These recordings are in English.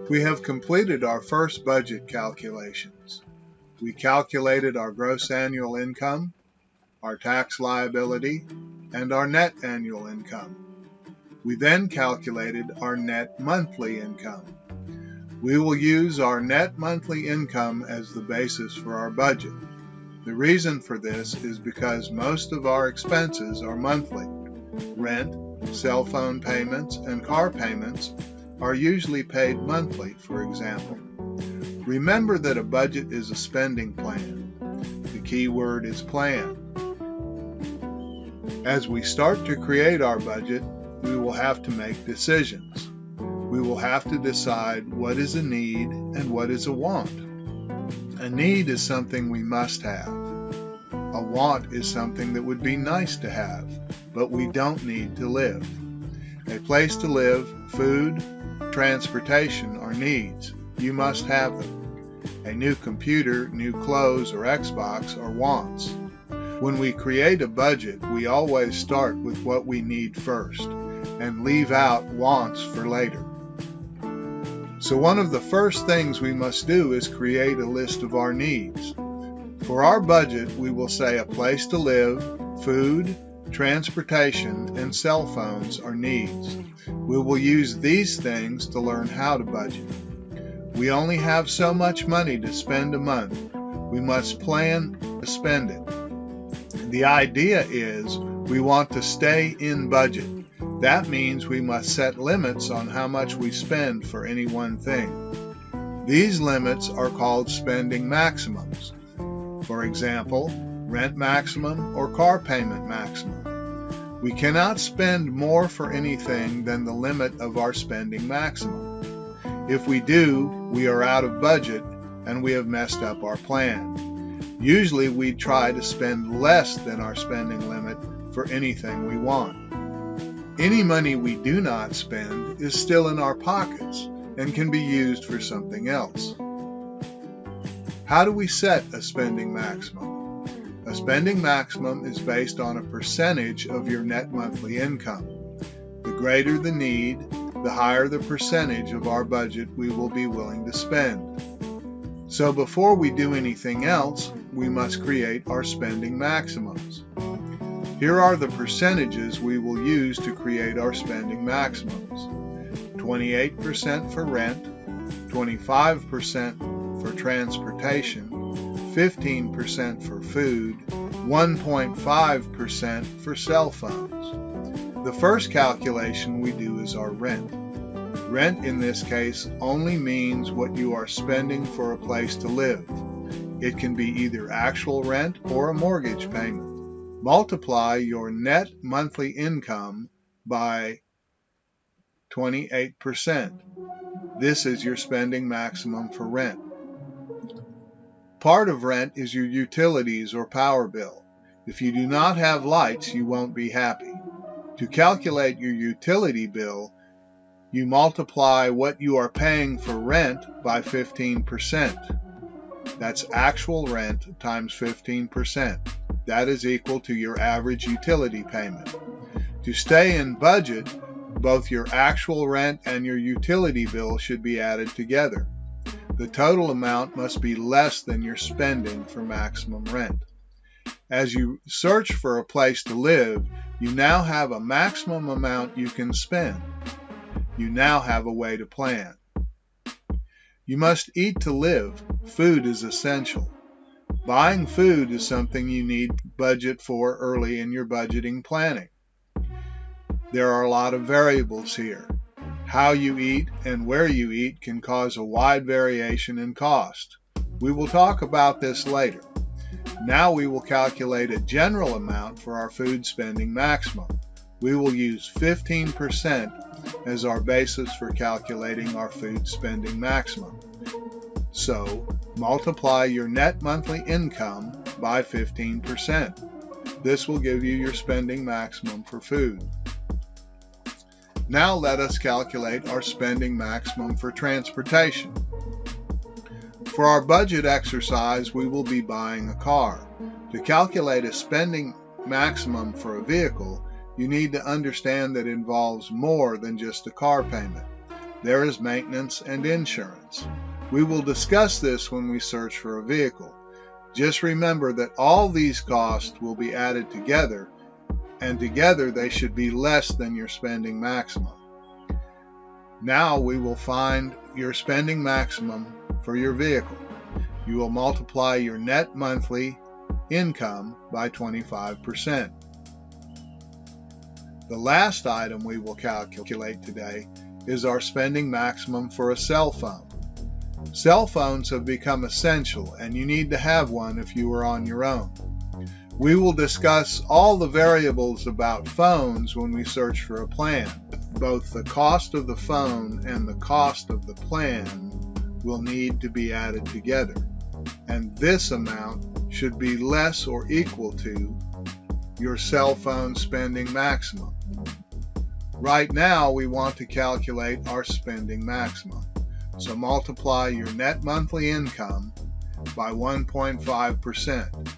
We have completed our first budget calculations. We calculated our gross annual income, our tax liability, and our net annual income. We then calculated our net monthly income. We will use our net monthly income as the basis for our budget. The reason for this is because most of our expenses are monthly. Rent, cell phone payments, and car payments are usually paid monthly, for example. Remember that a budget is a spending plan. The key word is plan. As we start to create our budget, we will have to make decisions. We will have to decide what is a need and what is a want. A need is something we must have. A want is something that would be nice to have, but we don't need to live. A place to live, food, transportation are needs. You must have them. A new computer, new clothes, or Xbox are wants. When we create a budget, we always start with what we need first and leave out wants for later. So one of the first things we must do is create a list of our needs. For our budget, we will say a place to live, food, transportation, and cell phones are needs. We will use these things to learn how to budget. We only have so much money to spend a month. We must plan to spend it. The idea is we want to stay in budget. That means we must set limits on how much we spend for any one thing. These limits are called spending maximums. For example, rent maximum or car payment maximum. We cannot spend more for anything than the limit of our spending maximum. If we do, we are out of budget and we have messed up our plan. Usually we try to spend less than our spending limit for anything we want. Any money we do not spend is still in our pockets and can be used for something else. How do we set a spending maximum? A spending maximum is based on a percentage of your net monthly income. The greater the need, the higher the percentage of our budget we will be willing to spend. So before we do anything else, we must create our spending maximums. Here are the percentages we will use to create our spending maximums. 28% for rent, 25% for transportation, 15% for food, 1.5% for cell phones. The first calculation we do is our rent. Rent in this case only means what you are spending for a place to live. It can be either actual rent or a mortgage payment. Multiply your net monthly income by 28%. This is your spending maximum for rent. Part of rent is your utilities or power bill. If you do not have lights, you won't be happy. To calculate your utility bill, you multiply what you are paying for rent by 15%. That's actual rent times 15%. That is equal to your average utility payment. To stay in budget, both your actual rent and your utility bill should be added together. The total amount must be less than your spending for maximum rent. As you search for a place to live, you now have a maximum amount you can spend. You now have a way to plan. You must eat to live. Food is essential. Buying food is something you need to budget for early in your budgeting planning. There are a lot of variables here. How you eat and where you eat can cause a wide variation in cost. We will talk about this later. Now we will calculate a general amount for our food spending maximum. We will use 15% as our basis for calculating our food spending maximum. So, multiply your net monthly income by 15%. This will give you your spending maximum for food. Now let us calculate our spending maximum for transportation. For our budget exercise, we will be buying a car. To calculate a spending maximum for a vehicle, you need to understand that it involves more than just a car payment. There is maintenance and insurance. We will discuss this when we search for a vehicle. Just remember that all these costs will be added together, and together they should be less than your spending maximum. Now we will find your spending maximum for your vehicle. You will multiply your net monthly income by 25%. The last item we will calculate today is our spending maximum for a cell phone. Cell phones have become essential, and you need to have one if you are on your own. We will discuss all the variables about phones when we search for a plan. Both the cost of the phone and the cost of the plan will need to be added together, and this amount should be less or equal to your cell phone spending maximum. Right now, we want to calculate our spending maximum. So multiply your net monthly income by 1.5%.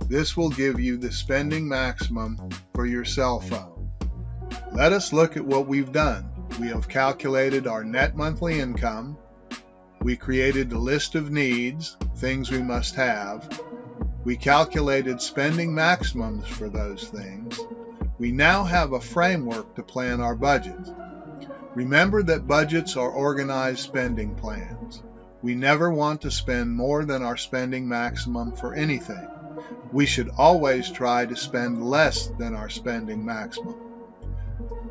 This will give you the spending maximum for your cell phone. Let us look at what we've done. We have calculated our net monthly income. We created a list of needs, things we must have. We calculated spending maximums for those things. We now have a framework to plan our budget. Remember that budgets are organized spending plans. We never want to spend more than our spending maximum for anything. We should always try to spend less than our spending maximum.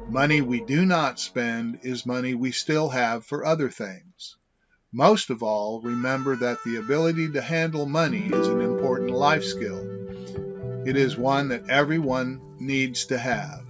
Money we do not spend is money we still have for other things. Most of all, remember that the ability to handle money is an important life skill. It is one that everyone needs to have.